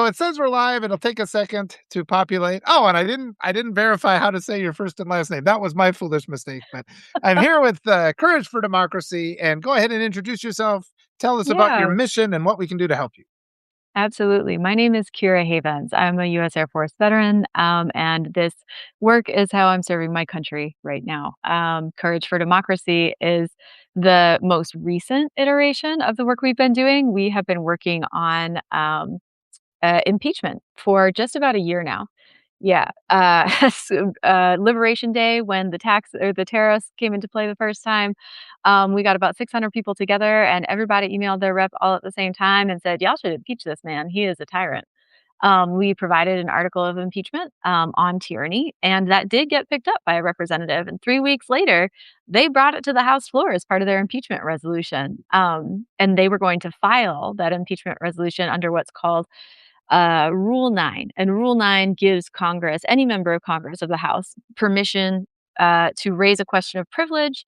it says we're live. It'll take a second to populate. Oh, and I didn't verify how to say your first and last name. That was my foolish mistake. But I'm here with Courage for Democracy, and go ahead and introduce yourself. Tell us about your Yeah, mission and what we can do to help you. absolutely. My name is Kira Havens. I'm a U.S. Air Force veteran, and this work is how I'm serving my country right now. Courage for Democracy is the most recent iteration of the work we've been doing. We have been working on impeachment for just about a year now. Yeah, Liberation Day when the tariffs came into play the first time, we got about 600 people together, and everybody emailed their rep all at the same time and said, "Y'all should impeach this man. He is a tyrant." We provided an article of impeachment on tyranny, and that did get picked up by a representative. And 3 weeks later, they brought it to the House floor as part of their impeachment resolution, and they were going to file that impeachment resolution under what's called Rule 9. And Rule 9 gives Congress, any member of Congress of the House, permission to raise a question of privilege.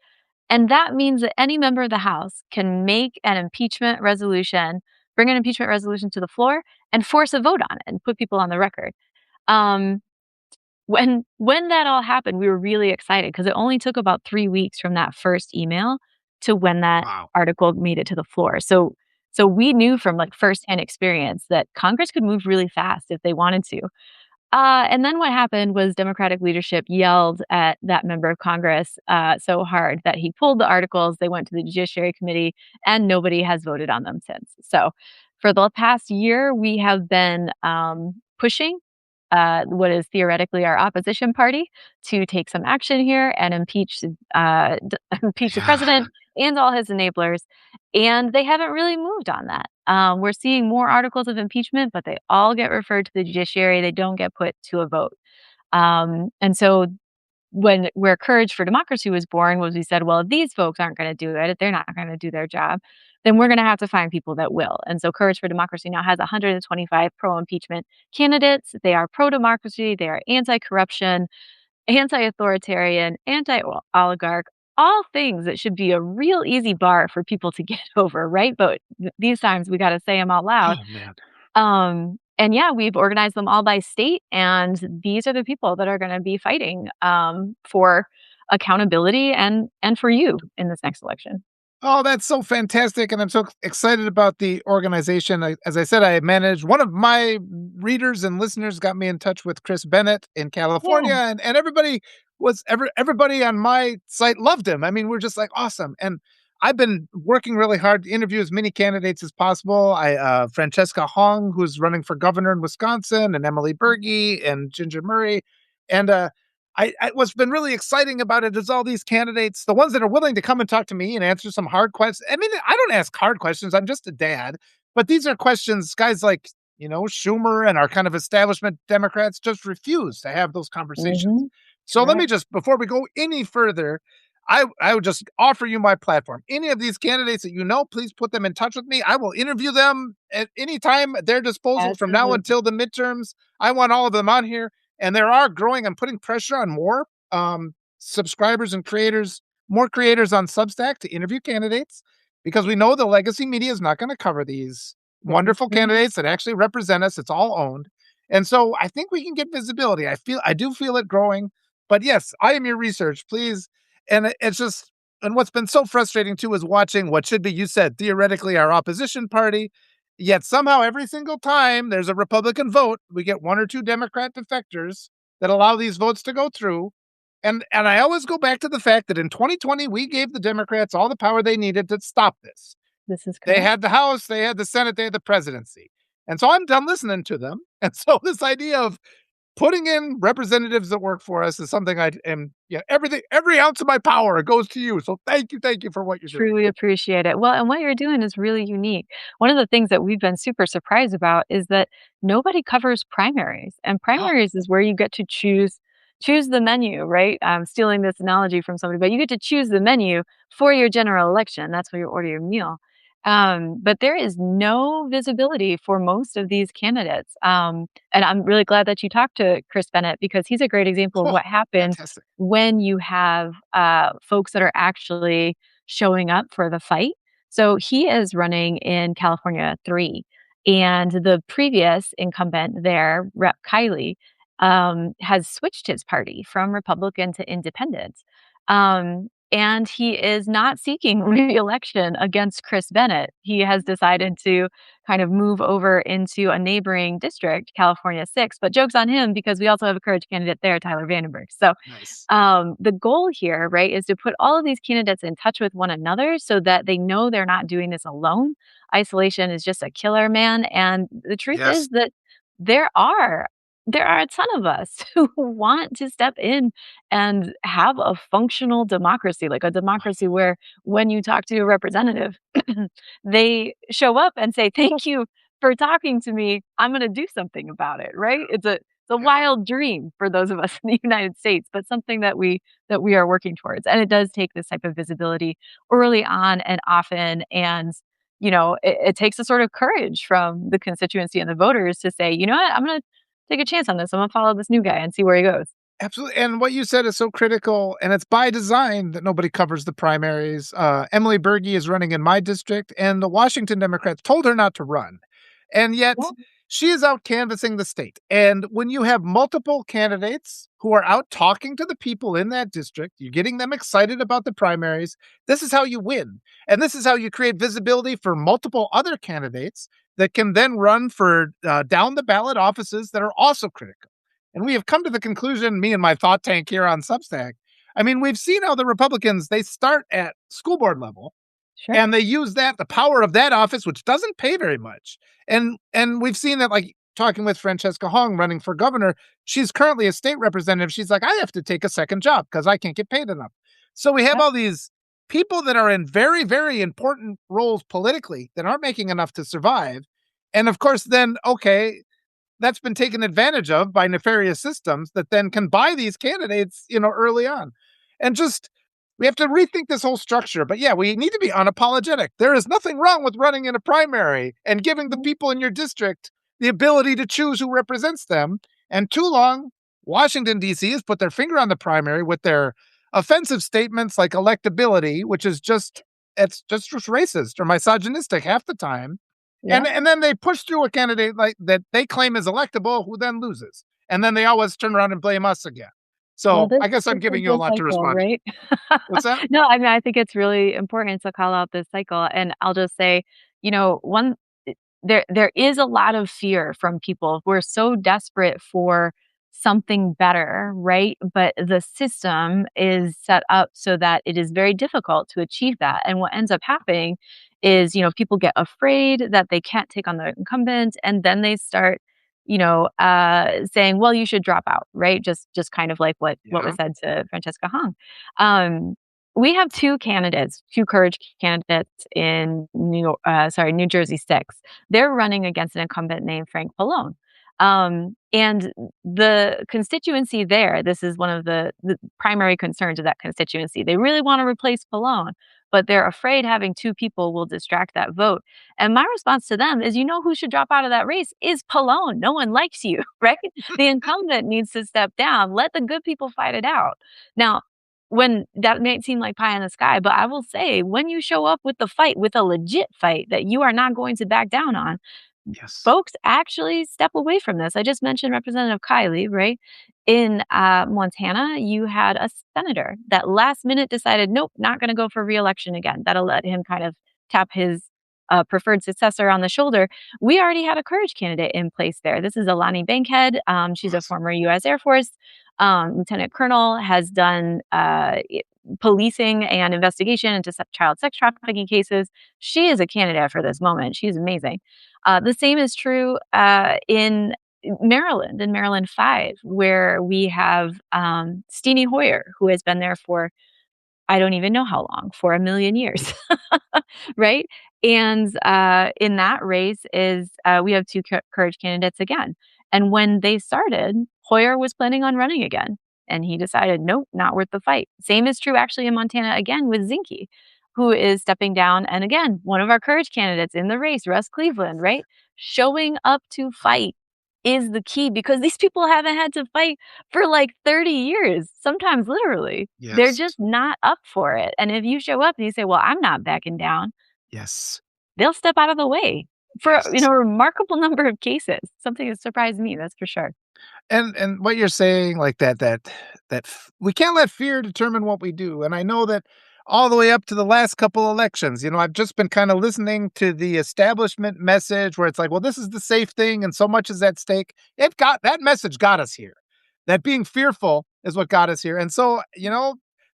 And that means that any member of the House can make an impeachment resolution, bring an impeachment resolution to the floor, and force a vote on it and put people on the record. Um, when that all happened, we were really excited because it only took about 3 weeks from that first email to when that Wow. article made it to the floor. So we knew from like firsthand experience that Congress could move really fast if they wanted to. And then what happened was Democratic leadership yelled at that member of Congress so hard that he pulled the articles. They went to the Judiciary Committee, and nobody has voted on them since. So for the past year, we have been pushing what is theoretically our opposition party to take some action here and impeach the Yeah. president and all his enablers. And they haven't really moved on that. We're seeing more articles of impeachment, but they all get referred to the judiciary. They don't get put to a vote. And so where Courage for Democracy was born was we said, well, if these folks aren't going to do it, if they're not going to do their job, then we're going to have to find people that will. And so Courage for Democracy now has 125 pro-impeachment candidates. They are pro-democracy, they are anti-corruption, anti-authoritarian, anti-oligarch, all things that should be a real easy bar for people to get over, right? But these times we got to say them out loud. Oh man. And yeah, we've organized them all by state, and these are the people that are going to be fighting for accountability and for you in this next election. Oh, that's so fantastic. And I'm so excited about the organization. As I said, I managed one of my readers and listeners got me in touch with Chris Bennett in California, Yeah. and everybody on my site loved him. I mean, we're just like awesome. And I've been working really hard to interview as many candidates as possible. Francesca Hong, who's running for governor in Wisconsin, and Emily Berge and Ginger Murray. And what's been really exciting about it is all these candidates, the ones that are willing to come and talk to me and answer some hard questions. I mean, I don't ask hard questions. I'm just a dad, but these are questions guys like, Schumer and our kind of establishment Democrats just refuse to have those conversations. Hmm. So let me Correct. just, before we go any further, I would just offer you my platform. Any of these candidates that please put them in touch with me. I will interview them at any time at their disposal from now Absolutely. until the midterms. I want all of them on here. And there are growing, I'm putting pressure on more subscribers and creators, more creators on Substack to interview candidates because we know the legacy media is not going to cover these This is wonderful true. candidates that actually represent us. It's all owned. And so I think we can get visibility. I do feel it growing. But yes, I am your research, please. And it's just, and what's been so frustrating too is watching what should be, you said, theoretically our opposition party. Yet somehow every single time there's a Republican vote, we get one or two Democrat defectors that allow these votes to go through. And I always go back to the fact that in 2020 we gave the Democrats all the power they needed to stop this. This is They correct. had the House, they had the Senate, they had the presidency. And so I'm done listening to them. And so this idea of putting in representatives that work for us is something I am, yeah, every ounce of my power goes to you. So thank you for what you're doing. Truly appreciate it. Well, and what you're doing is really unique. One of the things that we've been super surprised about is that nobody covers primaries, and Oh, primaries is where you get to choose the menu, right? I'm stealing this analogy from somebody, but you get to choose the menu for your general election. That's where you order your meal. But there is no visibility for most of these candidates. And I'm really glad that you talked to Chris Bennett because he's a great example of oh, what happens fantastic. when you have folks that are actually showing up for the fight. So he is running in California 3. And the previous incumbent there, Rep. Kiley, has switched his party from Republican to Independent. And he is not seeking re-election against Chris Bennett. He has decided to kind of move over into a neighboring district, California 6. But joke's on him because we also have a courage candidate there, Tyler Vandenberg. So Nice. the goal here, right, is to put all of these candidates in touch with one another so that they know they're not doing this alone. Isolation is just a killer, man. And the truth Yes. is that there are there are a ton of us who want to step in and have a functional democracy, like a democracy where when you talk to a representative, they show up and say, "Thank you for talking to me. I'm going to do something about it." Right? It's a Yeah. wild dream for those of us in the United States, but something that we are working towards. And it does take this type of visibility early on and often. And it takes a sort of courage from the constituency and the voters to say, you know what, I'm going to take a chance on this. I'm going to follow this new guy and see where he goes. Absolutely, and what you said is so critical, and it's by design that nobody covers the primaries. Emily Berge is running in my district, and the Washington Democrats told her not to run, and yet Yeah, she is out canvassing the state. And when you have multiple candidates who are out talking to the people in that district, you're getting them excited about the primaries. This is how you win, and this is how you create visibility for multiple other candidates that can then run for down the ballot offices that are also critical. And we have come to the conclusion, me and my thought tank here on Substack. I mean, we've seen how the Republicans, they start at school board level sure. and they use that, the power of that office, which doesn't pay very much. And we've seen that, like talking with Francesca Hong running for governor, she's currently a state representative. She's like, I have to take a second job because I can't get paid enough. So we have Yep. all these people that are in very, very important roles politically that aren't making enough to survive. And of course, then, okay, that's been taken advantage of by nefarious systems that then can buy these candidates, early on. And just we have to rethink this whole structure. But yeah, we need to be unapologetic. There is nothing wrong with running in a primary and giving the people in your district the ability to choose who represents them. And too long, Washington, D.C. has put their finger on the primary with their offensive statements like electability, which is just racist or misogynistic half the time. And Yeah. and then they push through a candidate like that they claim is electable, who then loses. And then they always turn around and blame us again. Well, So this I guess I'm this is giving you a the lot to cycle, respond to. right? What's that? No, I mean, I think it's really important to call out this cycle, and I'll just say, one there is a lot of fear from people who are so desperate for something better, right? But the system is set up so that it is very difficult to achieve that. And what ends up happening is, people get afraid that they can't take on the incumbent, and then they start, saying, "Well, you should drop out," right? Just kind of like what was Yeah. said to Francesca Hung. Um, we have two courage candidates in New Jersey 6. They're running against an incumbent named Frank Pallone. And the constituency there, this is one of the primary concerns of that constituency. They really want to replace Pallone, but they're afraid having two people will distract that vote. And my response to them is, who should drop out of that race is Pallone. No one likes you, right? The incumbent needs to step down. Let the good people fight it out. Now, when that may seem like pie in the sky, but I will say, when you show up with the fight, with a legit fight that you are not going to back down on, Yes. folks actually step away from this. I just mentioned Representative Kiley, right? In Montana, you had a senator that last minute decided, nope, not going to go for reelection again. That'll let him kind of tap his preferred successor on the shoulder. We already had a courage candidate in place there. This is Alani Bankhead. She's a Awesome. former U.S. Air Force lieutenant colonel, has done policing and investigation into child sex trafficking cases. She is a candidate for this moment. She's amazing. The same is true in Maryland 5, where we have Steny Hoyer, who has been there for I don't even know how long, for a million years, right? And in that race we have two courage candidates again. And when they started, Hoyer was planning on running again, and he decided, nope, not worth the fight. Same is true actually in Montana again with Zinke, who is stepping down. And again, one of our courage candidates in the race, Russ Cleveland, right? Showing up to fight is the key because these people haven't had to fight for like 30 years, sometimes literally. They're Yes. just not up for it. And if you show up and you say, "Well, I'm not backing down," Yes. they'll step out of the way. for, Yes. a remarkable number of cases, something that surprised me, that's for sure. And what you're saying, like we can't let fear determine what we do. And I know that all the way up to the last couple elections, I've just been kind of listening to the establishment message where it's like, well, this is the safe thing, and so much is at stake. It got that message got us here. That being fearful is what got us here. And so,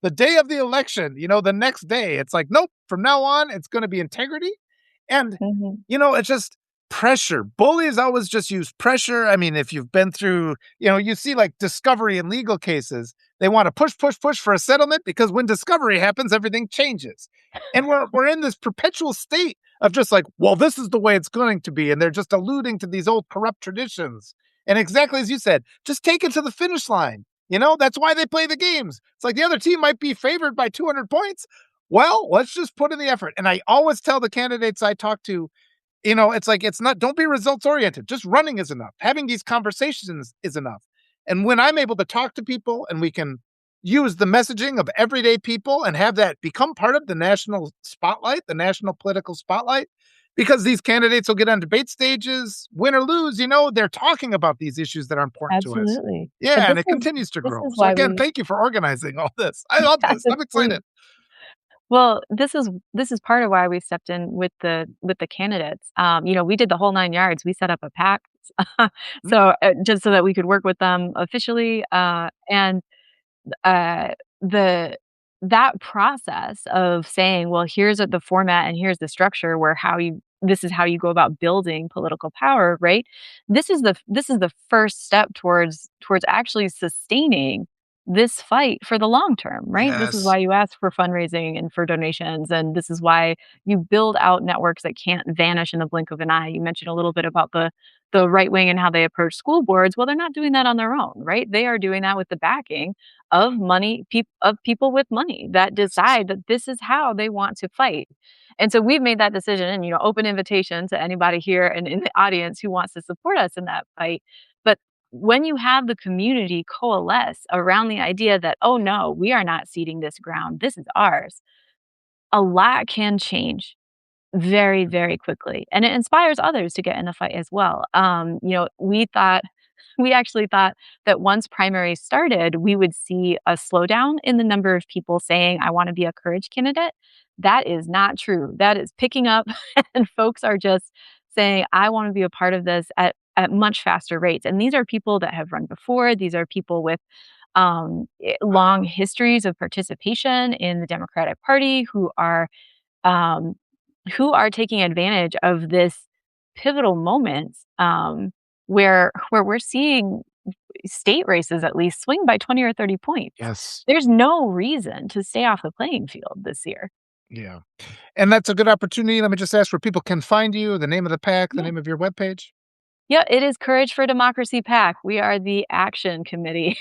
the day of the election, the next day, it's like, nope, from now on, it's going to be integrity. And, Mhm. it's just pressure. Bullies always just use pressure. I mean, if you've been through, you see like discovery in legal cases, they want to push, push, push for a settlement because when discovery happens, everything changes. And we're in this perpetual state of just like, well, this is the way it's going to be. And they're just alluding to these old corrupt traditions. And exactly as you said, just take it to the finish line. That's why they play the games. It's like the other team might be favored by 200 points. Well, let's just put in the effort. And I always tell the candidates I talk to, it's like, it's not, don't be results oriented. Just running is enough. Having these conversations is enough. And when I'm able to talk to people and we can use the messaging of everyday people and have that become part of the national spotlight, the national political spotlight, because these candidates will get on debate stages, win or lose, they're talking about these issues that are important to us. Absolutely. Yeah, But and it continues to this grow. is So why again, we thank you for organizing all this. I love yeah, this. I'm excited. well, this is part of why we stepped in with the candidates. We did the whole 9 yards. We set up a PAC, Mm, so, just so that we could work with them officially, and uh, the that process of saying, "Well, here's the format and here's the structure where how you this is how you go about building political power," right? This is the first step towards actually sustaining this fight for the long term, right? This is yes. why you ask for fundraising and for donations, and this is why you build out networks that can't vanish in the blink of an eye. You mentioned a little bit about the right wing and how they approach school boards. Well, they're not doing that on their own, right? They are doing that with the backing of of people with money that decide that this is how they want to fight. And so we've made that decision and open invitation to anybody here and in the audience who wants to support us in that fight. But when you have the community coalesce around the idea that, oh no, we are not ceding this ground, this is ours, a lot can change very, very quickly. And it inspires others to get in the fight as well. We actually thought that once primaries started, we would see a slowdown in the number of people saying, I want to be a courage candidate. That is not true. That is picking up, and folks are just saying, I want to be a part of this at much faster rates. And these are people that have run before. These are people with long histories of participation in the Democratic Party um, who are taking advantage of this pivotal moment where we're seeing state races at least swing by 20 or 30 points. Yes. There's no reason to stay off the playing field this year. Yeah. And that's a good opportunity. Let me just ask where people can find you, the name of the pack, the Yeah. name of your webpage. Yeah, it is Courage for Democracy PAC. We are the action committee.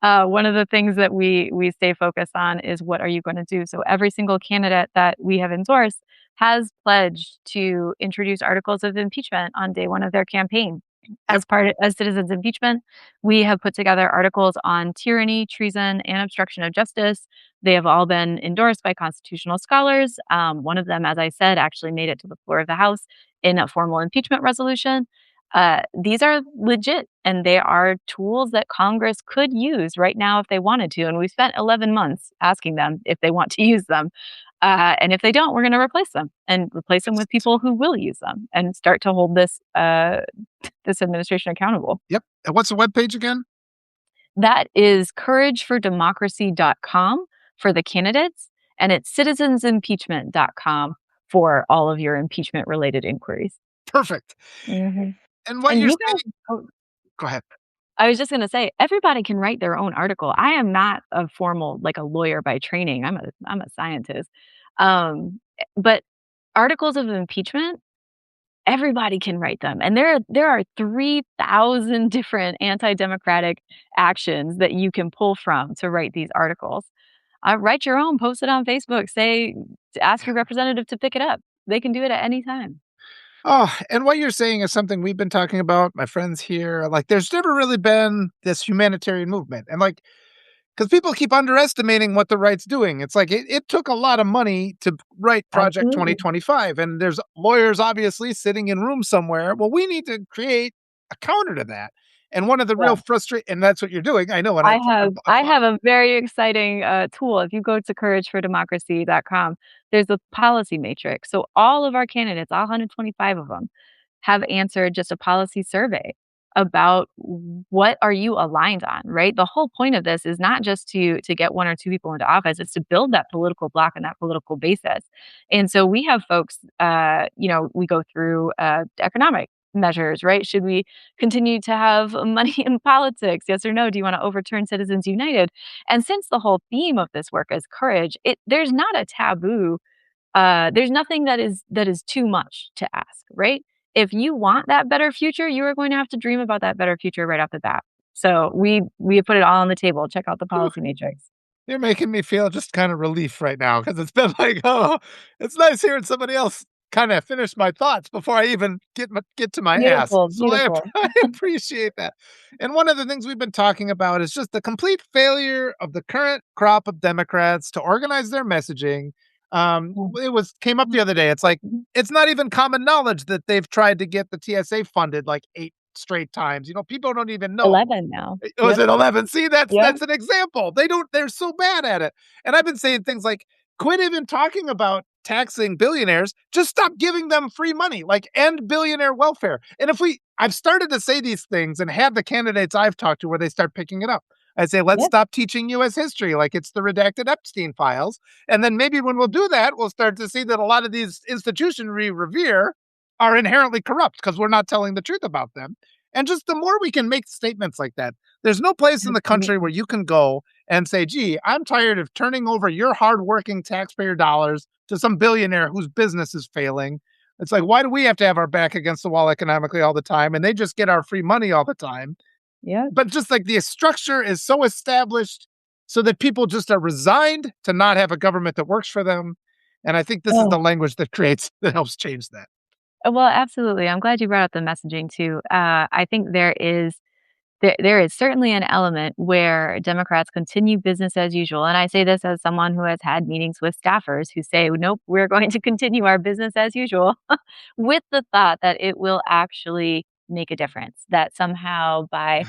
One of the things that we stay focused on is what are you going to do? So every single candidate that we have endorsed has pledged to introduce articles of impeachment on day one of their campaign. Yep. As citizens impeachment, we have put together articles on tyranny, treason, and obstruction of justice. They have all been endorsed by constitutional scholars. One of them, as I said, actually made it to the floor of the House in a formal impeachment resolution. These are legit and they are tools that Congress could use right now if they wanted to. And we spent 11 months asking them if they want to use them. And if they don't, we're going to replace them and replace them with people who will use them and start to hold this administration accountable. Yep. And what's the webpage again? That is couragefordemocracy.com for the candidates, and it's citizensimpeachment.com for all of your impeachment related inquiries. Perfect. Mhm. And what And you're you saying, guys oh, go ahead. I was just gonna say, everybody can write their own article. I am not a formal like a lawyer by training. I'm a scientist. But articles of impeachment, everybody can write them. And there are 3,000 different anti-democratic actions that you can pull from to write these articles. Write your own, post it on Facebook, say ask your representative to pick it up. They can do it at any time. Oh, and what you're saying is something we've been talking about, my friends here. Like, there's never really been this humanitarian movement. And like, because people keep underestimating what the right's doing. It's like it took a lot of money to write Project Absolutely. 2025, and there's lawyers obviously sitting in rooms somewhere. Well, we need to create a counter to that. And one of the real Yeah. frustrate, and that's what you're doing. I know, and I have a very exciting, tool. If you go to couragefordemocracy.com, there's a policy matrix. So all of our candidates, all 125 of them, have answered just a policy survey about what are you aligned on, right? The whole point of this is not just to get 1 or 2 people into office, it's to build that political block and that political basis. And so we have folks, we go through, economic measures, right? Should we continue to have money in politics? Yes or no? Do you want to overturn Citizens United? And since the whole theme of this work is courage, there's not a taboo. There's nothing that is too much to ask, right? If you want that better future, you are going to have to dream about that better future right off the bat. So we have put it all on the table. Check out the policy matrix. You're making me feel just kind of relief right now because it's been like, oh, it's nice hearing somebody else kind of finish my thoughts before I even get to my ass. Beautiful, So beautiful. I appreciate that. And one of the things we've been talking about is just the complete failure of the current crop of Democrats to organize their messaging. Mm, It was came up the other day. It's like mhm. it's not even common knowledge that they've tried to get the TSA funded like 8 straight times. People don't even know. 11 now. Was Yep, it 11? See, that's yep, that's an example. They're so bad at it. And I've been saying things like, quit even talking about taxing billionaires. Just stop giving them free money, like end billionaire welfare. And I've started to say these things and have the candidates I've talked to where they start picking it up. I say, let's yep. stop teaching US history like it's the redacted Epstein files. And then maybe when we'll do that, we'll start to see that a lot of these institutions we revere are inherently corrupt because we're not telling the truth about them. And just the more we can make statements like that, there's no place in the country where Absolutely. you can go and say, gee, I'm tired of turning over your hardworking taxpayer dollars to some billionaire whose business is failing. It's like, why do we have to have our back against the wall economically all the time? And they just get our free money all the time. Yep. But just like the structure is so established so that people just are resigned to not have a government that works for them. And I think this is the Oh. language that helps change that. Well, absolutely. I'm glad you brought up the messaging too. I think there is certainly an element where Democrats continue business as usual, and I say this as someone who has had meetings with staffers who say, "Nope, we're going to continue our business as usual," with the thought that it will actually make a difference, that somehow by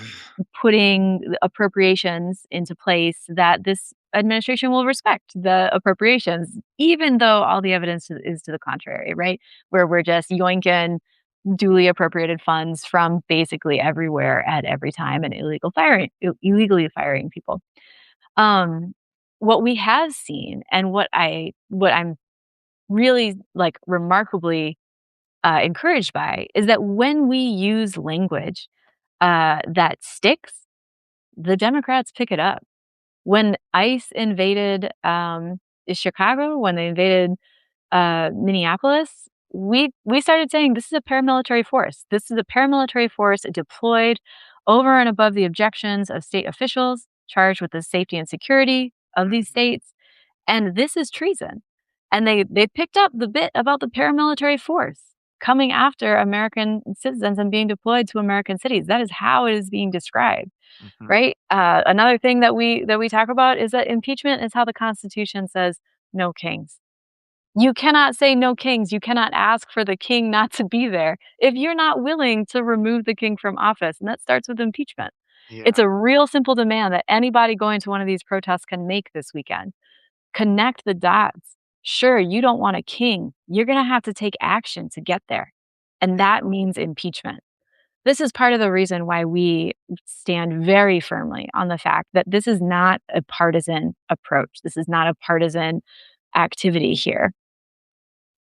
putting the appropriations into place, that this administration will respect the appropriations, even though all the evidence is to the contrary, right? Where we're just yoinking duly appropriated funds from basically everywhere at every time and illegally firing people. Um, what we have seen and what I'm really like remarkably encouraged by is that when we use language that sticks, the Democrats pick it up. When ICE invaded Chicago, when they invaded Minneapolis, we started saying this is a paramilitary force. This is a paramilitary force deployed over and above the objections of state officials charged with the safety and security of these states, and this is treason. And they picked up the bit about the paramilitary force coming after American citizens and being deployed to American cities. That is how it is being described, Mhm. right? Another thing that we talk about is that impeachment is how the Constitution says no kings. You cannot say no kings. You cannot ask for the king not to be there if you're not willing to remove the king from office. And that starts with impeachment. It's Yeah. a real simple demand that anybody going to one of these protests can make this weekend. Connect the dots. Sure, you don't want a king. You're going to have to take action to get there. And Yeah. that means impeachment. This is part of the reason why we stand very firmly on the fact that this is not a partisan approach. This is not a partisan activity here.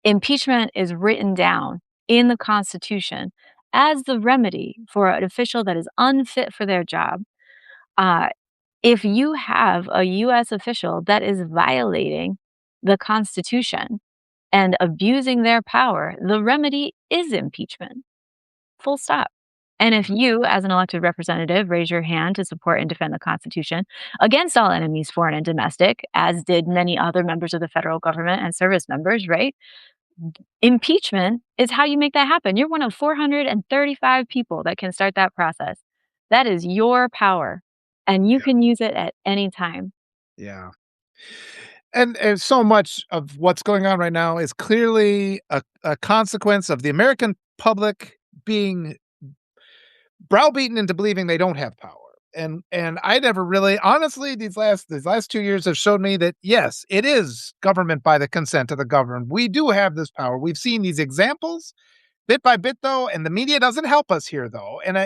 Impeachment is written down in the Constitution as the remedy for an official that is unfit for their job. Uh, if you have a US official that is violating the Constitution and abusing their power, the remedy is impeachment. Full stop. And if you, as an elected representative, raise your hand to support and defend the Constitution against all enemies, foreign and domestic, as did many other members of the federal government and service members, right? Impeachment is how you make that happen. You're one of 435 people that can start that process. That is your power. and you Yeah. can use it at any time. Yeah. And so much of what's going on right now is clearly a consequence of the American public being browbeaten into believing they don't have power. And I never really honestly, these last 2 years have showed me that, yes, it is government by the consent of the governed. We do have this power. We've seen these examples bit by bit, though, and the media doesn't help us here, though, and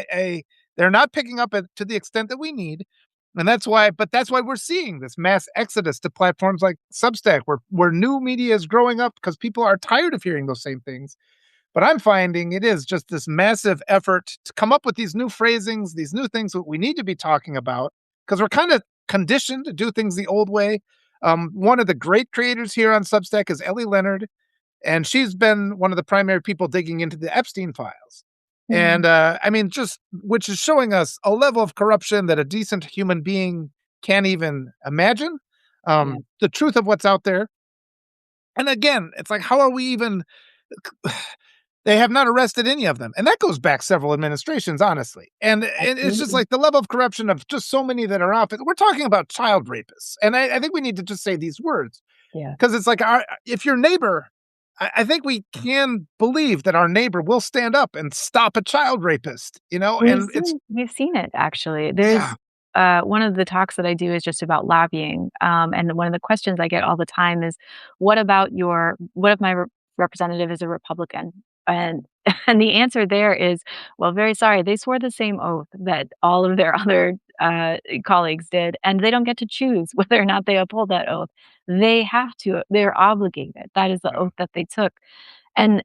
they're not picking up it to the extent that we need, and that's why we're seeing this mass exodus to platforms like Substack, where new media is growing up because people are tired of hearing those same things. But I'm finding it is just this massive effort to come up with these new phrasings, these new things that we need to be talking about because we're kind of conditioned to do things the old way. One of the great creators here on Substack is Ellie Leonard, and she's been one of the primary people digging into the Epstein files. And Mhm. I mean, just which is showing us a level of corruption that a decent human being can't even imagine. Yeah. The truth of what's out there. And again, it's like, how are we even? They have not arrested any of them, and that goes back several administrations, honestly. And it's just Absolutely. like the level of corruption of just so many that are out there. We're talking about child rapists, and I think we need to just say these words Yeah. because it's like if your neighbor, I think we can believe that our neighbor will stand up and stop a child rapist, and it's We've seen it actually. yeah, One of the talks that I do is just about lobbying, and one of the questions I get all the time is, what if my representative is a Republican?" And and the answer there is, "Well, very sorry, they swore the same oath that all of their other, colleagues did, and they don't get to choose whether or not they uphold that oath. They have to. They're obligated. That is the yeah, oath that they took." And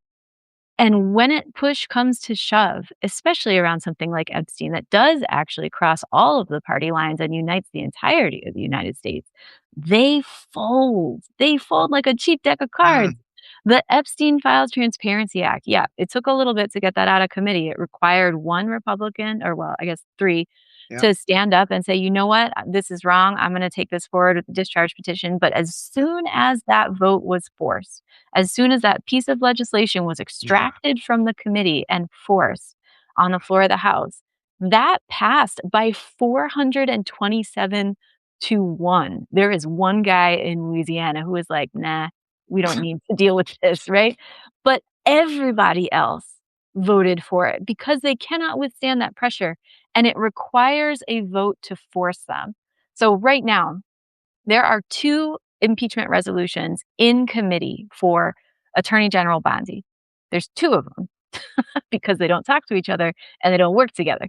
and when it push comes to shove, especially around something like Epstein that does actually cross all of the party lines and unites the entirety of the United States, they fold. They fold like a cheap deck of cards. mm, The Epstein Files Transparency Act, yeah, it took a little bit to get that out of committee. It required one Republican, or well, I guess three, yeah, to stand up and say, you know what, this is wrong. I'm going to take this forward with the discharge petition. But as soon as that vote was forced, as soon as that piece of legislation was yeah, extracted from the committee and forced on the floor of the House, that passed by 427 to 1. There is one guy in Louisiana who is like, nah, we don't need to deal with this, right? But everybody else voted for it because they cannot withstand that pressure, and it requires a vote to force them. So, right now, there are 2 impeachment resolutions in committee for Attorney General Bondi. There's 2 of them because they don't talk to each other and they don't work together.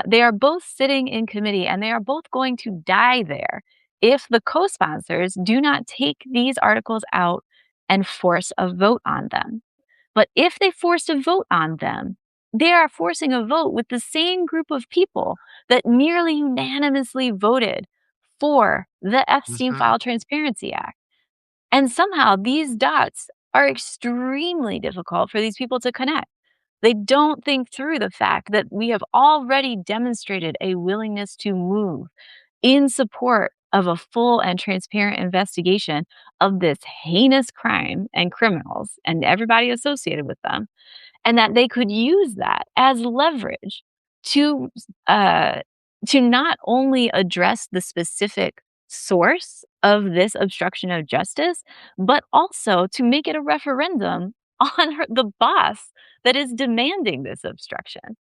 They are both sitting in committee and they are both going to die there if the co-sponsors do not take these articles out and force a vote on them. But if they force a vote on them, they are forcing a vote with the same group of people that nearly unanimously voted for the Epstein mhm, File Transparency Act. And somehow these dots are extremely difficult for these people to connect. They don't think through the fact that we have already demonstrated a willingness to move in support of a full and transparent investigation of this heinous crime and criminals and everybody associated with them, and that they could use that as leverage to uh, to not only address the specific source of this obstruction of justice, but also to make it a referendum on the boss that is demanding this obstruction.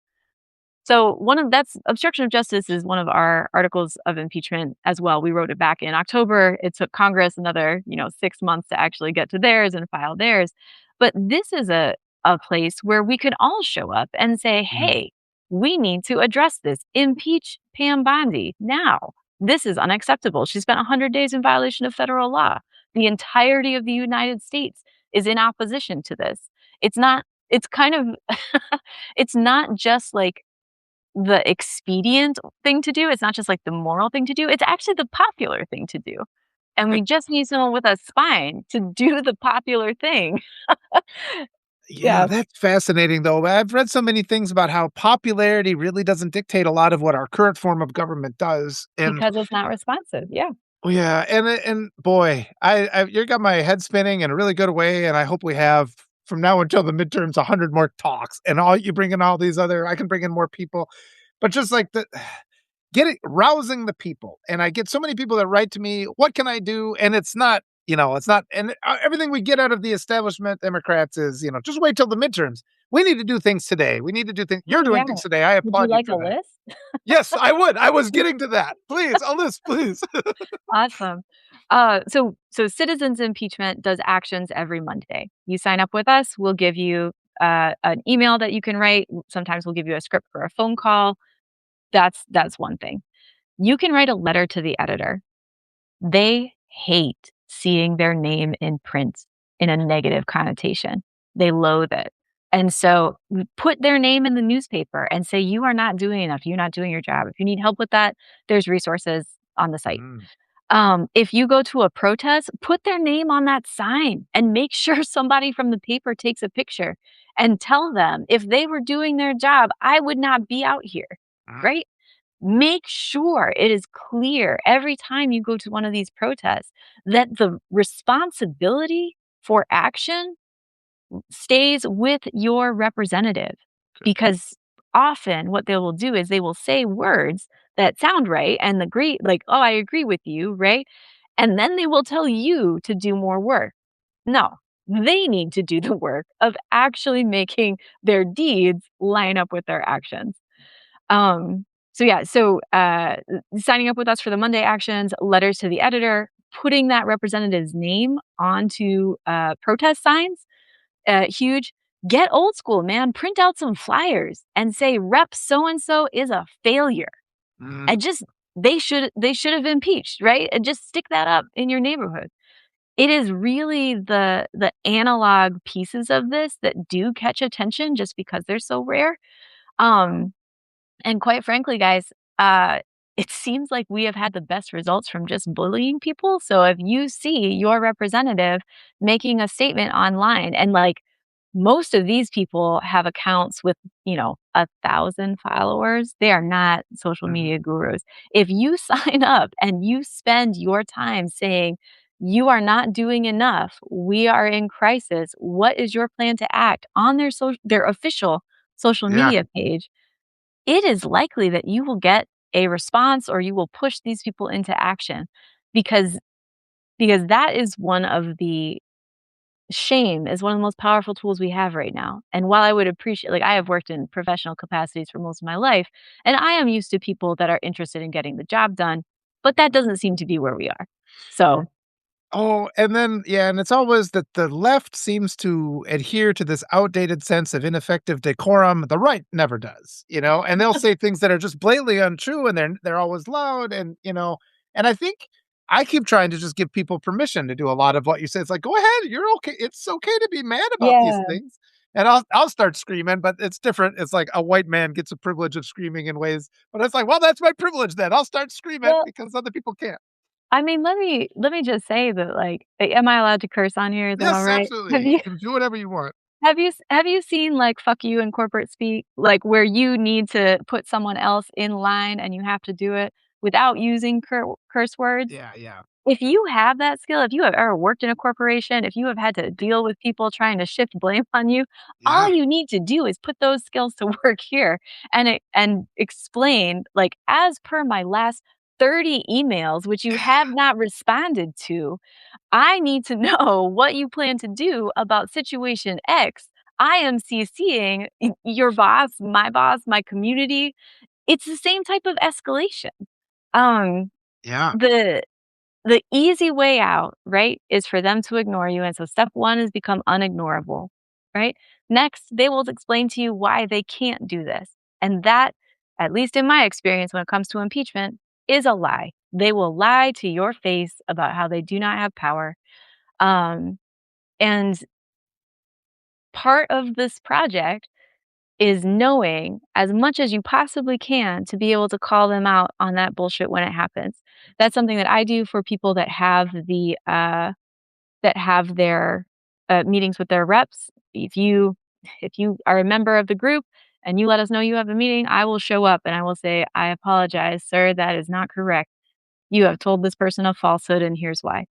So one of that's obstruction of justice is one of our articles of impeachment as well. We wrote it back in October. It took Congress another, 6 months to actually get to theirs and file theirs. But this is a place where we could all show up and say, mhm, "Hey, we need to address this. Impeach Pam Bondi now. This is unacceptable. She spent 100 days in violation of federal law. The entirety of the United States is in opposition to this." It's not it's kind of it's not just like the expedient thing to do. It's not just like the moral thing to do. It's actually the popular thing to do. And we just need someone with a spine to do the popular thing. yeah. Yeah, That's fascinating, though. I've read so many things about how popularity really doesn't dictate a lot of what our current form of government does, and because it's not responsive. Yeah, oh, yeah, and boy, I you got my head spinning in a really good way, and I hope we have from now until the midterms 100 more talks, and all you bring in all these other I can bring in more people, but just like the rousing the people. And I get so many people that write to me, "What can I do?" And it's not, it's not, and everything we get out of the establishment Democrats is, just wait till the midterms. We need to do things today. We need to do things. You're Oh, doing yeah. things today. I Would you applaud you like for a that. list? Yes, I would. I was getting to that. Please, a list, please. Awesome. So Citizens Impeachment does actions every Monday. You sign up with us, we'll give you, an email that you can write. Sometimes we'll give you a script for a phone call. That's one thing. You can write a letter to the editor. They hate seeing their name in print in a negative connotation. They loathe it. And so put their name in the newspaper and say, "You are not doing enough. You're not doing your job. If you need help with that, there's resources on the site." Mm, If you go to a protest, put their name on that sign and make sure somebody from the paper takes a picture and tell them, if they were doing their job, I would not be out here, mm, right? Make sure it is clear every time you go to one of these protests that the responsibility for action stays with your representative, okay. because often what they will do is they will say words that sound right and agree, like, "Oh, I agree with you," right? And then they will tell you to do more work. No, they need to do the work of actually making their deeds line up with their actions. So yeah, signing up with us for the Monday actions, letters to the editor, putting that representative's name onto protest signs, huge. Get old school, man. Print out some flyers and say Rep so and so is a failure. Mm, And just they should have impeached, right? And just stick that up in your neighborhood. It is really the analog pieces of this that do catch attention just because they're so rare. Um, and quite frankly, guys, uh, it seems like we have had the best results from just bullying people. So if you see your representative making a statement online, and like most of these people have accounts with, 1,000 followers, they are not social mhm. media gurus. If you sign up and you spend your time saying, "You are not doing enough. We are in crisis. What is your plan to act?" on their official social Yeah. media page, it is likely that you will get a response or you will push these people into action, because that is one of the shame is one of the most powerful tools we have right now. And while I would appreciate, like, I have worked in professional capacities for most of my life, and I am used to people that are interested in getting the job done, but that doesn't seem to be where we are. So, Oh, and then yeah, and it's always that the left seems to adhere to this outdated sense of ineffective decorum. The right never does, and they'll say things that are just blatantly untrue, and they're always loud, and I think I keep trying to just give people permission to do a lot of what you say. It's like, go ahead, you're okay. It's okay to be mad about these yeah. things. And I'll start screaming, but it's different. It's like a white man gets a privilege of screaming in ways, but it's like, well, that's my privilege then. I'll start screaming Well, because other people can't. I mean, let me just say that, like, am I allowed to curse on here? Is that all Yes, right? Have absolutely. you You can do whatever you want. have you seen, like, "fuck you" in corporate speak? Like, where you need to put someone else in line and you have to do it without using curse words? Yeah, yeah. If you have that skill, if you have ever worked in a corporation, if you have had to deal with people trying to shift blame on you, all Yeah. you need to do is put those skills to work here and explain, like, "As per my last 30 emails, which you have not responded to, I need to know what you plan to do about situation X. I am CCing your boss, my community." It's the same type of escalation. Um, Yeah. the the easy way out, right, is for them to ignore you, and so step 1 is become unignorable, right? Next, they will explain to you why they can't do this, and that, at least in my experience when it comes to impeachment, is a lie. They will lie to your face about how they do not have power, um, and part of this project is knowing as much as you possibly can to be able to call them out on that bullshit when it happens. That's something that I do for people that have their, meetings with their reps. If you are a member of the group and you let us know you have a meeting, I will show up and I will say, "I apologize, sir, that is not correct. You have told this person a falsehood and here's why."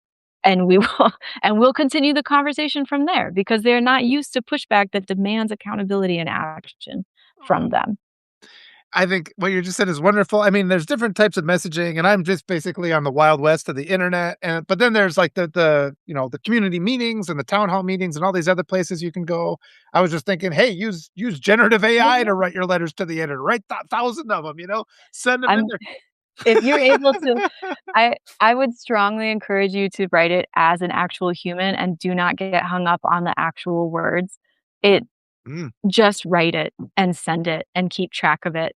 And we will and we'll continue the conversation from there because they're not used to pushback that demands accountability and action from Oh, them. I think what you just said is wonderful. I mean, there's different types of messaging, and I'm just basically on the wild west of the internet. And but then there's like the the community meetings and the town hall meetings and all these other places you can go. I was just thinking, hey, use generative AI to Yeah. write your letters to the editor. Write 1,000 of them. Send them in I'm if you're able to there. I would strongly encourage you to write it as an actual human and do not get hung up on the actual words. It Mm, Just write it and send it and keep track of it,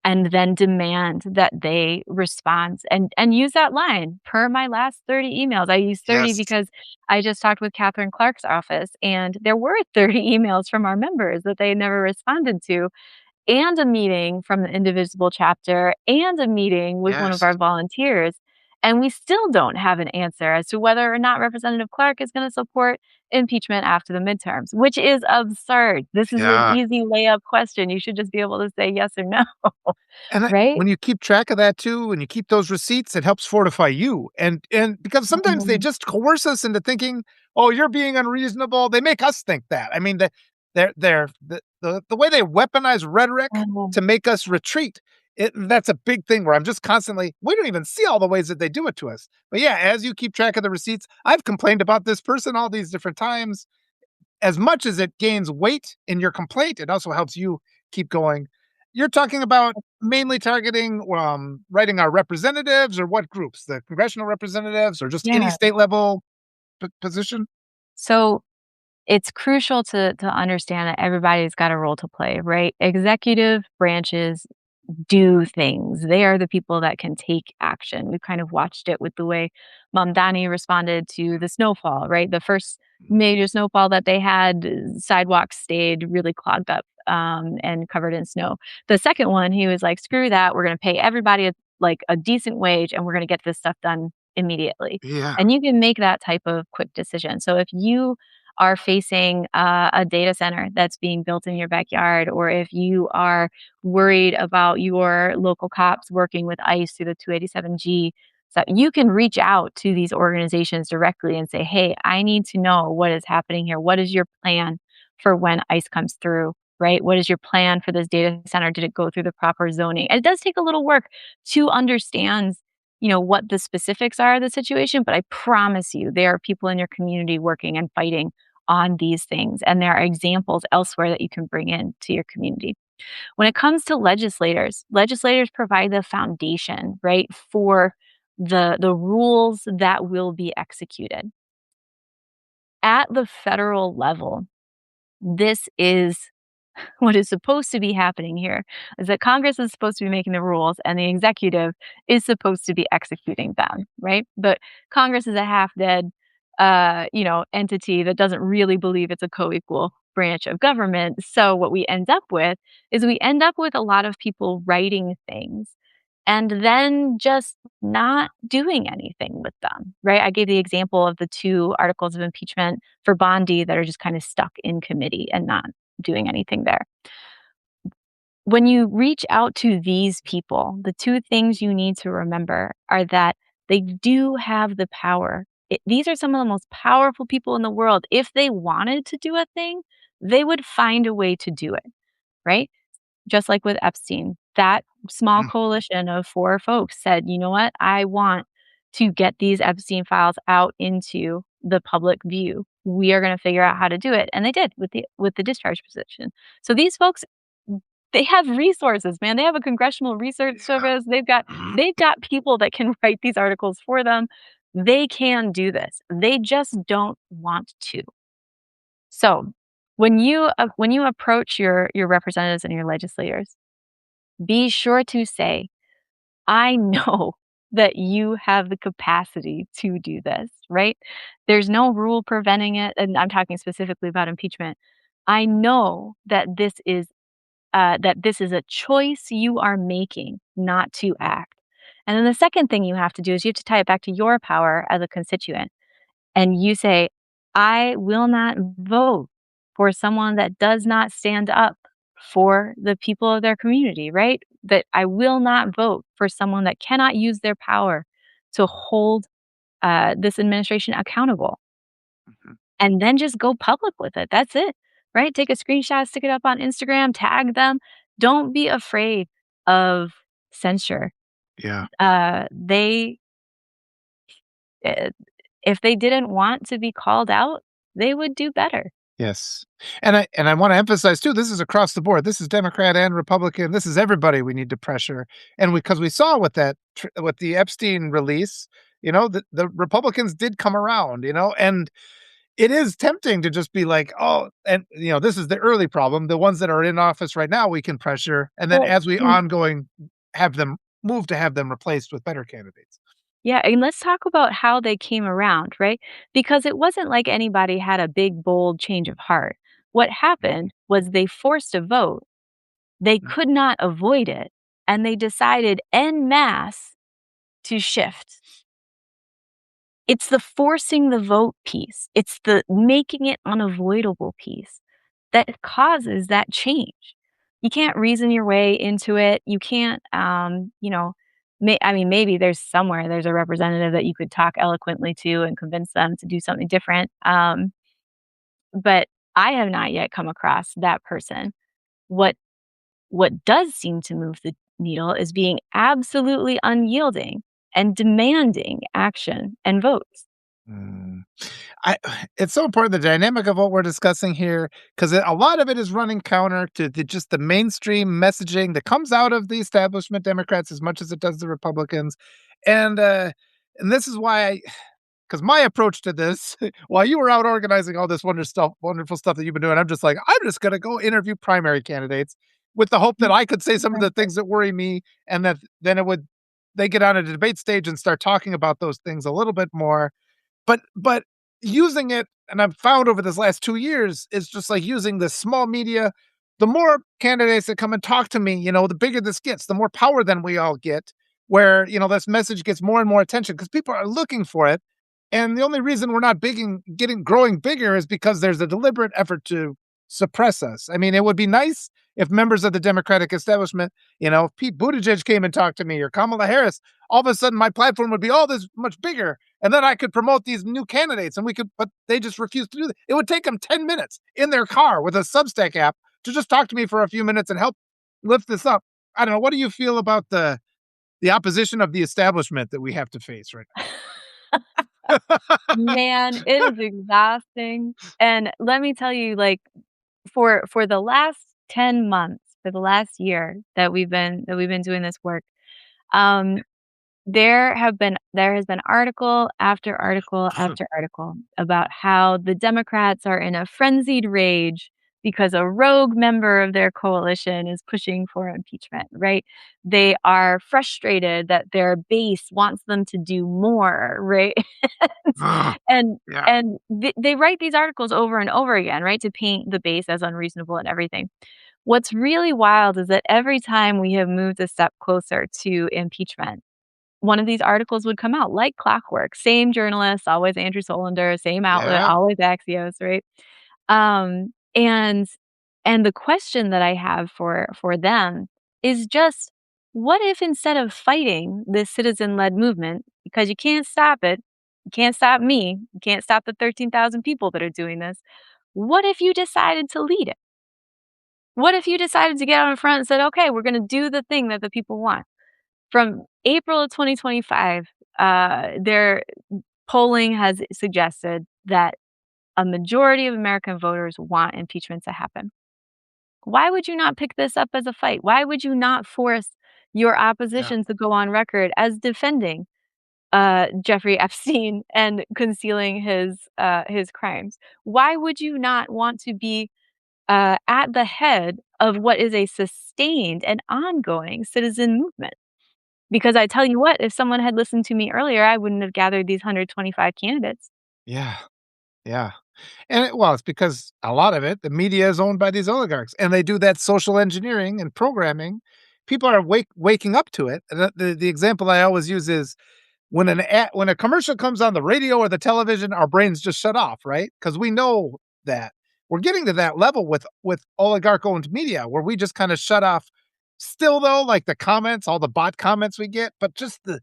and then demand that they respond and use that line, "Per my last 30 emails." I use 30 yes. because I just talked with Catherine Clark's office, and there were 30 emails from our members that they never responded to, and a meeting from the Indivisible chapter, and a meeting with one of Yes. our volunteers, and we still don't have an answer as to whether or not Representative Clark is gonna support impeachment after the midterms, which is absurd. This is an Yeah. easy layup question. You should just be able to say yes or no, And right? when you keep track of that too, and you keep those receipts, it helps fortify you. And because sometimes they Mhm. just coerce us into thinking, "Oh, you're being unreasonable." They make us think that. I mean, the way they weaponize rhetoric Oh, to make us retreat. That's a big thing where I'm just constantly. We don't even see all the ways that they do it to us. But yeah, as you keep track of the receipts, I've complained about this person all these different times. As much as it gains weight in your complaint, it also helps you keep going. You're talking about mainly targeting, writing our representatives or what groups? The congressional representatives or just any yeah. state level position? So, it's crucial to understand that everybody's got a role to play, right? Executive branches do things. They are the people that can take action. We've kind of watched it with the way Mom Donnie responded to the snowfall, right? The first major snowfall that they had, sidewalks stayed really clogged up and covered in snow. The second one, he was like, "Screw that! We're going to pay everybody like a decent wage, and we're going to get this stuff done immediately." Yeah. And you can make that type of quick decision. So if you are facing a data center that's being built in your backyard, or if you are worried about your local cops working with ICE through the 287G. So you can reach out to these organizations directly and say, hey, I need to know what is happening here. What is your plan for when ICE comes through? Right? What is your plan for this data center? Did it go through the proper zoning? And it does take a little work to understand, what the specifics are of the situation, but I promise you, there are people in your community working and fighting on these things. And there are examples elsewhere that you can bring in to your community. When it comes to legislators, legislators provide the foundation, right, for the rules that will be executed. At the federal level, this is what is supposed to be happening here is that Congress is supposed to be making the rules and the executive is supposed to be executing them, right? But Congress is a half dead, entity that doesn't really believe it's a co-equal branch of government. So what we end up with is we end up with a lot of people writing things and then just not doing anything with them, right? I gave the example of the two articles of impeachment for Bondi that are just kind of stuck in committee and not doing anything there. When you reach out to these people, the two things you need to remember are that they do have the power. These are some of the most powerful people in the world. If they wanted to do a thing, they would find a way to do it, right? Just like with Epstein, that small Mm, coalition of 4 folks said, "You know what? I want to get these Epstein files out into the public view. We are gonna figure out how to do it." And they did with the discharge position. So these folks, they have resources, man. They have a congressional research yeah. service. They've got people that can write these articles for them. They can do this. They just don't want to. So, when you approach your representatives and your legislators, be sure to say, "I know that you have the capacity to do this," right? There's no rule preventing it, and I'm talking specifically about impeachment. I know that this is a choice you are making not to act. And then the second thing you have to do is you have to tie it back to your power as a constituent. And you say, I will not vote for someone that does not stand up for the people of their community, right? That I will not vote for someone that cannot use their power to hold this administration accountable, Mhm. and then just go public with it. That's it, right? Take a screenshot, stick it up on Instagram, tag them. Don't be afraid of censure. Yeah. They eh, if they didn't want to be called out, they would do better. Yes. And I wanna emphasize too, this is across the board. This is Democrat and Republican. This is everybody we need to pressure. And because we saw with that with the Epstein release, the Republicans did come around, and it is tempting to just be like, "Oh," and, this is the early problem. The ones that are in office right now, we can pressure, and then Well, as we mm, ongoing have them move to have them replaced with better candidates. yeah, and let's talk about how they came around, right? Because it wasn't like anybody had a big, bold change of heart. What happened was they forced a vote. They Mm, could not avoid it, and they decided en masse to shift. It's the forcing the vote piece. It's the making it unavoidable piece that causes that change. You can't reason your way into it. You can't, I mean, maybe there's a representative that you could talk eloquently to and convince them to do something different. But I have not yet come across that person. What what does seem to move the needle is being absolutely unyielding and demanding action and votes. mm. I it's so important, the dynamic of what we're discussing here, 'cause a lot of it is running counter to just the mainstream messaging that comes out of the establishment Democrats as much as it does the Republicans, and, uh, and this is why, because my approach to this, while you were out organizing all this wonderful stuff that you've been doing, I'm just like, "I'm just gonna go interview primary candidates with the hope that Mm, I could say some of very the good. things that worry me, and that then they get on a debate stage and start talking about those things a little bit more." But using it, and I've found over this last 2 years, is just like using the small media. The more candidates that come and talk to me, the bigger this gets, the more power then we all get, where, this message gets more and more attention because people are looking for it. And the only reason we're not big and getting growing bigger is because there's a deliberate effort to suppress us. I mean, it would be nice if members of the Democratic establishment, if Pete Buttigieg came and talked to me or Kamala Harris, all of a sudden my platform would be all this much bigger, and then I could promote these new candidates, and but they just refuse to do that. It would take them 10 minutes in their car with a Substack app to just talk to me for a few minutes and help lift this up. I don't know. What do you feel about the opposition of the establishment that we have to face right now? Man, it is exhausting, and let me tell you, like, for the last 10 months, for the last year that we've been doing this work, um, there has been article after article after article about how the Democrats are in a frenzied rage because a rogue member of their coalition is pushing for impeachment, right? They are frustrated that their base wants them to do more, right? Ugh, And yeah, they write these articles over and over again, right, to paint the base as unreasonable and everything. What's really wild is that every time we have moved a step closer to impeachment, one of these articles would come out like clockwork. Same journalist, always Andrew Solinder, same outlet, yeah, always Axios, right? Um, and and the question that I have for them is just, what if instead of fighting this citizen-led movement, because you can't stop it, you can't stop me, you can't stop the 13,000 people that are doing this, what if you decided to lead it? What if you decided to get out in front and said, "Okay, we're gonna do the thing that the people want"? From April of 2025, their polling has suggested that a majority of American voters want impeachment to happen. Why would you not pick this up as a fight? Why would you not force your yeah, opposition to go on record as defending Jeffrey Epstein and concealing his crimes? Why would you not want to be at the head of what is a sustained and ongoing citizen movement? Because I tell you what, if someone had listened to me earlier, I wouldn't have gathered these 125 candidates. yeah, yeah. And it's because a lot of it, the media is owned by these oligarchs, and they do that social engineering and programming. People are waking up to it. And the example I always use is when a commercial comes on the radio or the television, our brains just shut off, right? Because we know that we're getting to that level with oligarch-owned media where we just kinda shut off. Still, though, like the comments, all the bot comments we get, but just the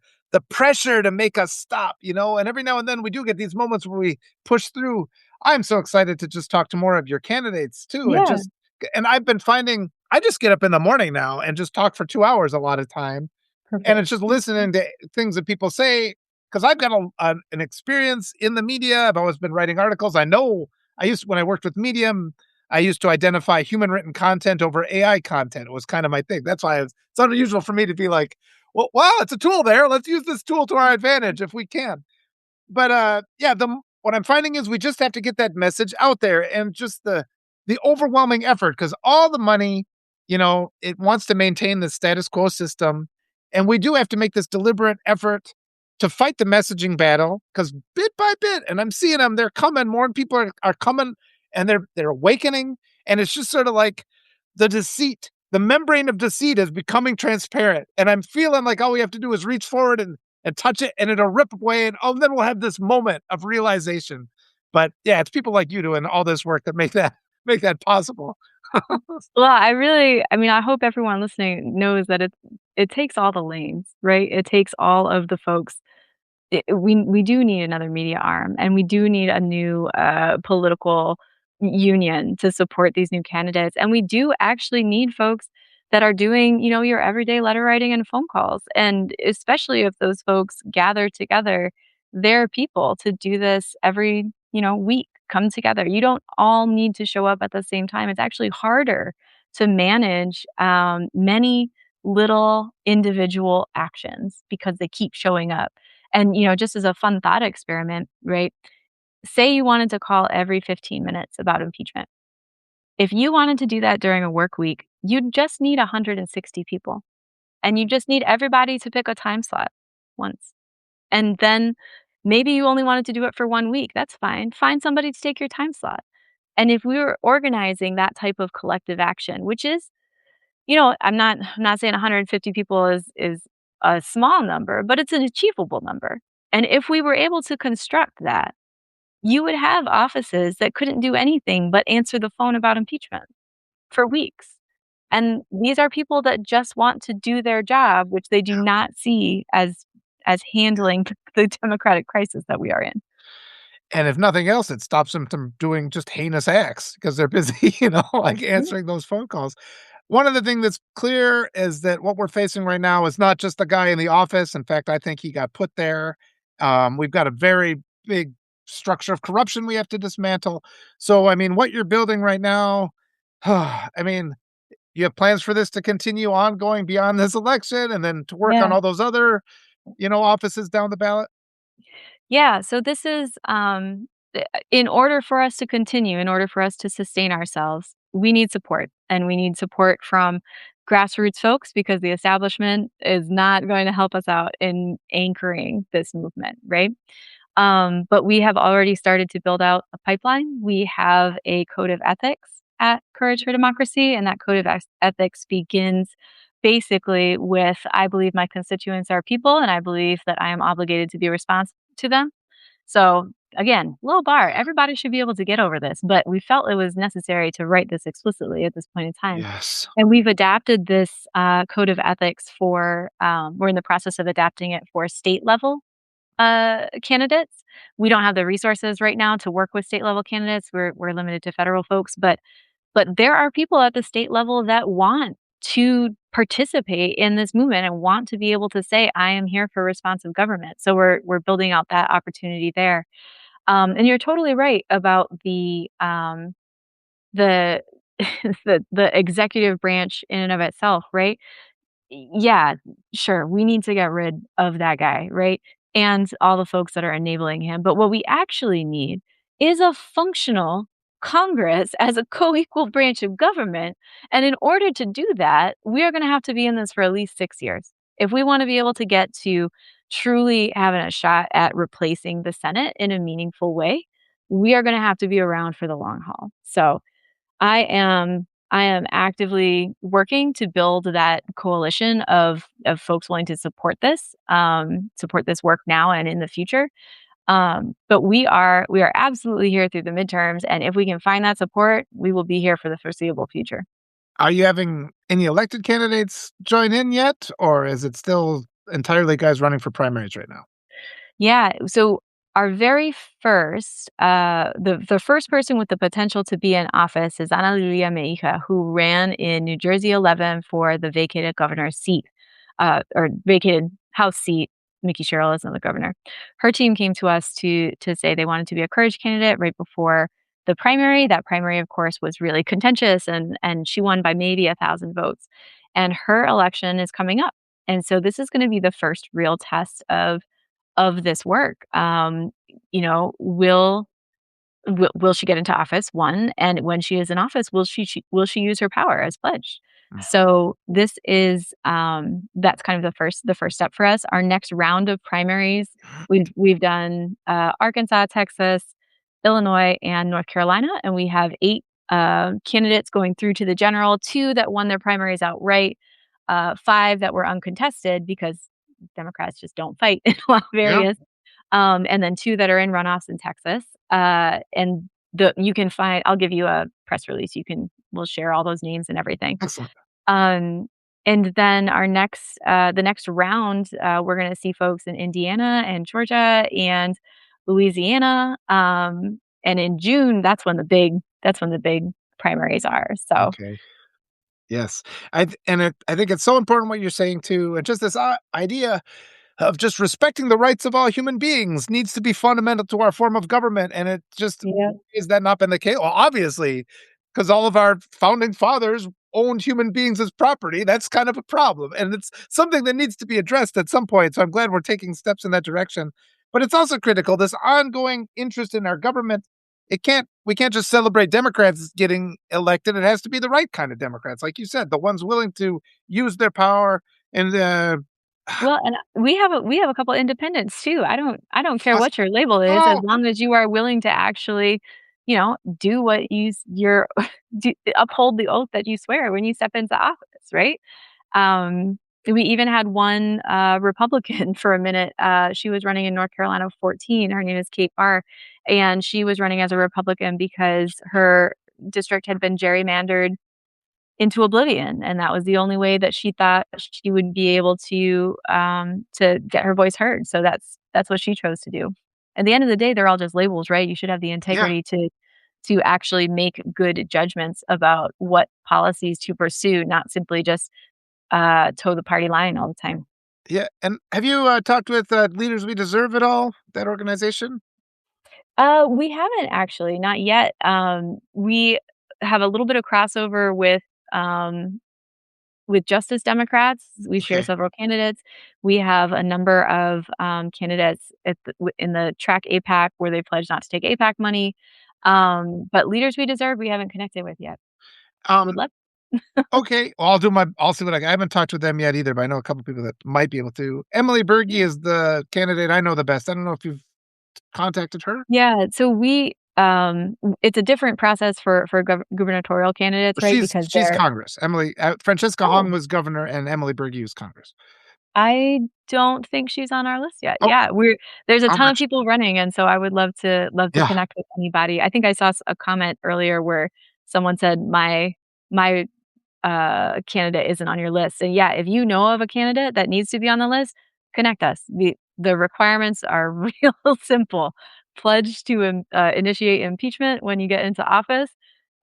pressure to make us stop, and every now and then we do get these moments where we push through. I'm so excited to just talk to more of your candidates too, and Yeah. just and I've been finding I just get up in the morning now and just talk for 2 hours a lot of time, and Perfect. it's just listening to things that people say because I've got an experience in the media. I've always been writing articles. I know I used when I worked with Medium, I used to identify human written content over AI content. It was kind of my thing. That's why it's unusual for me to be like, well, it's a tool there. Let's use this tool to our advantage if we can. But, yeah, the what I'm finding is we just have to get that message out there and just the overwhelming effort because all the money, it wants to maintain the status quo system, and we do have to make this deliberate effort to fight the messaging battle because bit by bit, and I'm seeing them, they're coming, more people are coming, and they're awakening, and it's just sorta like the membrane of deceit is becoming transparent, and I'm feeling like all we have to do is reach forward and touch it and it'll rip away and then we'll have this moment of realization. But yeah, it's people like you doing all this work that make that possible. Well, I mean, I hope everyone listening knows that it takes all the lanes, right? It takes all of the folks. We do need another media arm, and we do need a new, political union to support these new candidates, and we do actually need folks that are doing, your everyday letter writing and phone calls, and especially if those folks gather together their people to do this every, week, come together. You don't all need to show up at the same time. It's actually harder to manage, many little individual actions because they keep showing up. And, just as a fun thought experiment, right? Say you wanted to call every 15 minutes about impeachment. If you wanted to do that during a work week, you'd just need 160 people. And you just need everybody to pick a time slot once. And then maybe you only wanted to do it for 1 week. That's fine. Find somebody to take your time slot. And if we were organizing that type of collective action, which is, I'm not saying 150 people is a small number, but it's an achievable number. And if we were able to construct that, you would have offices that couldn't do anything but answer the phone about impeachment for weeks. And these are people that just want to do their job, which they do not see as handling the democratic crisis that we are in. And if nothing else, it stops them from doing just heinous acts because they're busy, like Yeah. answering those phone calls. One of the thing that's clear is that what we're facing right now is not just the guy in the office. In fact, I think he got put there. We've got a very big structure of corruption we have to dismantle. So, I mean, what you're building right now, I mean, you have plans for this to continue ongoing beyond this election and then to work on Yeah. all those other, offices down the ballot? Yeah, so this is, in order for us to continue, in order for us to sustain ourselves, we need support, and we need support from grassroots folks because the establishment is not going to help us out in anchoring this movement, right? But we have already started to build out a pipeline. We have a code of ethics at Courage for Democracy, and that code of ethics begins basically with I believe my constituents are people, and I believe that I am obligated to be responsive to them. So again, low bar. Everybody should be able to get over this, but we felt it was necessary to write this explicitly at this point in time. Yes. And we've adapted this code of ethics for, we're in the process of adapting it for state level candidates. We don't have the resources right now to work with state level candidates. We're limited to federal folks, but there are people at the state level that want to participate in this movement and want to be able to say, "I am here for responsive government." So we're building out that opportunity there. And you're totally right about the the executive branch in and of itself, right? Yeah, sure, we need to get rid of that guy, right? And all the folks that are enabling him. But what we actually need is a functional Congress as a co-equal branch of government. And in order to do that, we are going to have to be in this for at least 6 years. If we want to be able to get to truly having a shot at replacing the Senate in a meaningful way, we are going to have to be around for the long haul. So I am actively working to build that coalition of folks willing to support this work now and in the future. But we are absolutely here through the midterms, and if we can find that support, we will be here for the foreseeable future. Are you having any elected candidates join in yet, or is it still entirely guys running for primaries right now? Yeah, so Our very first, the first person with the potential to be in office is Ana Lulia Meija, who ran in New Jersey 11 for the vacated governor's seat, or vacated House seat. Mickey Sherrill is not the governor. Her team came to us to say they wanted to be a courage candidate right before the primary. That primary, of course, was really contentious, and she won by maybe 1,000 votes. And her election is coming up, and so this is going to be the first real test of this work. You know, will she get into office? One, and when she is in office, will she use her power as pledged? Mm. So this is that's kind of the first step for us. Our next round of primaries, we've done Arkansas, Texas, Illinois, and North Carolina, and we have 8 candidates going through to the general. 2 that won their primaries outright, 5 that were uncontested because Democrats just don't fight in a lot of Yeah. areas, and then 2 that are in runoffs in Texas. And you can find I'll give you a press release. We'll share all those names and everything. Excellent. Um, and then the next round, we're gonna see folks in Indiana and Georgia and Louisiana. And in June, that's when the big primaries are. So Okay. Yes. I think it's so important what you're saying too, and just this idea of just respecting the rights of all human beings needs to be fundamental to our form of government, and it just yeah. is that not been the case? Well, obviously, because all of our founding fathers owned human beings as property. That's kind of a problem, and it's something that needs to be addressed at some point. So I'm glad we're taking steps in that direction. But it's also critical this ongoing interest in our government. We can't just celebrate Democrats getting elected. It has to be the right kind of Democrats, like you said, the ones willing to use their power and Well, and we have a couple independents too. I don't care us- what your label is as oh, long as you are willing to actually, do what you're uphold the oath that you swear when you step into office, right? Um, we even had one Republican for a minute. She was running in North Carolina 14. Her name is Kate Barr, and she was running as a Republican because her district had been gerrymandered into oblivion, and that was the only way that she thought she would be able to get her voice heard, so that's what she chose to do. At the end of the day, they're all just labels, right? You should have the yeah, integrity to actually make good judgments about what policies to pursue, not simply just, toe the party line all the time. yeah. And have you talked with Leaders We Deserve at all? That organization? We haven't actually, not yet. We have a little bit of crossover with Justice Democrats. We share Okay. several candidates. We have a number of, candidates in the Track APAC where they pledged not to take APAC money. But Leaders We Deserve, we haven't connected with yet. Would Um, love. okay. Well, I'll see what I haven't talked with them yet either, but I know a couple people that might be able to. Emily Berge Yeah. is the candidate I know the best. I don't know if you've contacted her. Yeah, so it's a different process for gubernatorial candidates, right? Because She's they're Congress. Francesca oh, Hong was governor, and Emily Berge was Congress. I don't think she's on our list yet. Oh, Yeah, there's a I'll ton of mention. people running, and so I would love to Yeah. connect with anybody. I think I saw a comment earlier where someone said my candidate isn't on your list. And yeah, if you know of a candidate that needs to be on the list, connect us. The requirements are real simple. Pledge to initiate impeachment when you get into office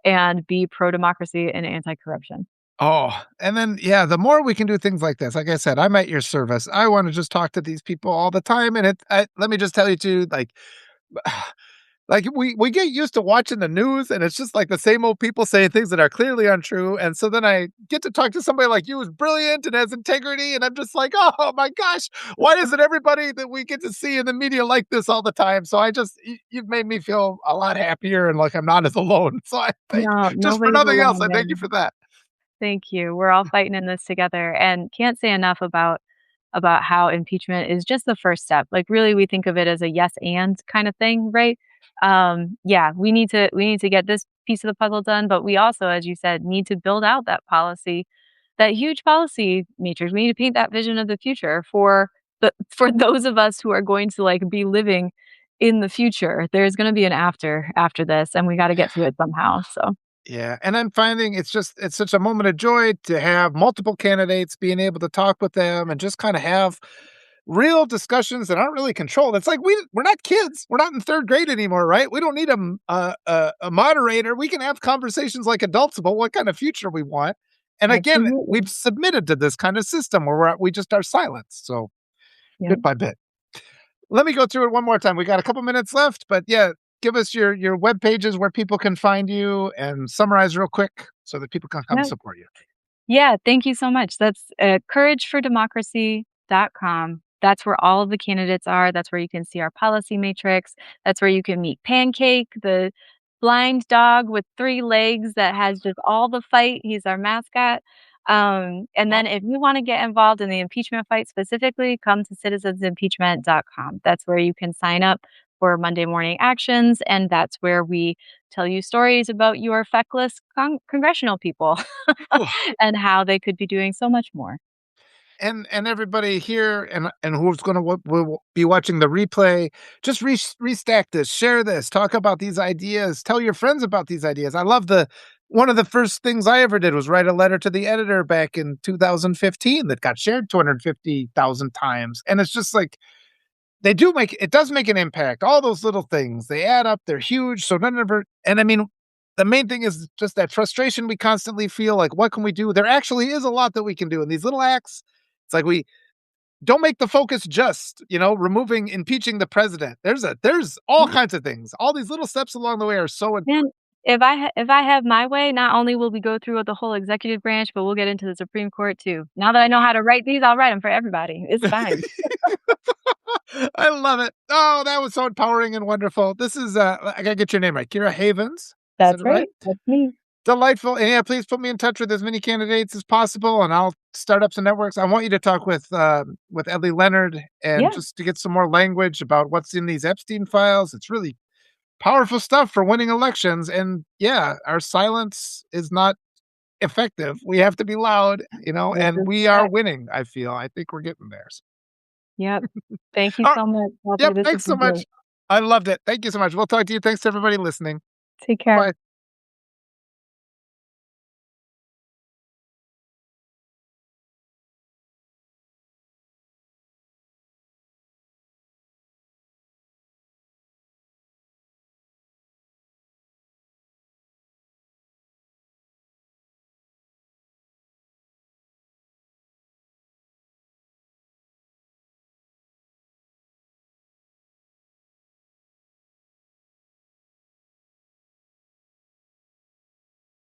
and be pro democracy and anti corruption. Oh, and then yeah, the more we can do things like this, like I said, I'm at your service. I want to just talk to these people all the time, and let me just tell you too, like we get used to watching the news, and it's just like the same old people saying things that are clearly untrue. And so then I get to talk to somebody like you who's brilliant and has integrity, and I'm just like, oh my gosh, why isn't everybody that we get to see in the media like this all the time? So you've made me feel a lot happier and like I'm not as alone. So I think No, just for nobody's nothing else, alone I thank there. you for that. Thank you. We're all fighting in this together and can't say enough about how impeachment is just the first step. Like really we think of it as a yes and kind of thing, right? Yeah, we need to get this piece of the puzzle done, but we also, as you said, need to build out that policy, that huge policy matrix. We need to paint that vision of the future for those of us who are going to like be living in the future. There's going to be an after this and we got to get to it somehow. So Yeah, and I'm finding it's such a moment of joy to have multiple candidates, being able to talk with them and just kind of have real discussions that aren't really controlled. It's like we're not kids. We're not in 3rd grade anymore, right? We don't need a moderator. We can have conversations like adults about what kind of future we want. And again, we've Absolutely. submitted to this kind of system where we just are silenced. So Yep. bit by bit. Let me go through it one more time. We got a couple minutes left, but yeah, give us your web pages where people can find you and summarize real quick so that people can come Yep. support you. Yeah, thank you so much. That's, couragefordemocracy.com. That's where all of the candidates are. That's where you can see our policy matrix. That's where you can meet Pancake, the blind dog with 3 legs that has just all the fight. He's our mascot. And Well, then if you wanna get involved in the impeachment fight specifically, come to citizensimpeachment.com. That's where you can sign up for Monday morning actions, and that's where we tell you stories about your feckless congressional people. And how they could be doing so much more. and everybody here and who's going to will be watching the replay, just restack this, share this, talk about these ideas, tell your friends about these ideas. I love the one of the first things I ever did was write a letter to the editor back in 2015 that got shared 250,000 times, and it's just like they do make it does make an impact. All those little things, they add up, they're huge. So none of it, and I mean, the main thing is just that frustration we constantly feel like, what can we do? There actually is a lot that we can do in these little acts. It's like we don't make the focus just, removing, impeaching the president. There's all Yeah. kinds of things. All these little steps along the way are so Man, if I have my way, not only will we go through with the whole executive branch, but we'll get into the Supreme Court too. Now that I know how to write these, I'll write them for everybody. It's fine. I love it. Oh, that was so empowering and wonderful. This is I gotta get your name right. Kira Havens. I said That's it right? right. That's me. Delightful. And yeah, please put me in touch with as many candidates as possible, and I'll start up some networks. I want you to talk with Ellie Leonard and Yeah, just to get some more language about what's in these Epstein files. It's really powerful stuff for winning elections. And yeah, our silence is not effective. We have to be loud, this and is we are correct. winning. I feel. I think we're getting there. Yep. Thank you Oh, so much, Heather. yep. This has Thanks so been much. great. I loved it. Thank you so much. We'll talk to you. Thanks to everybody listening. Take Bye care. bye.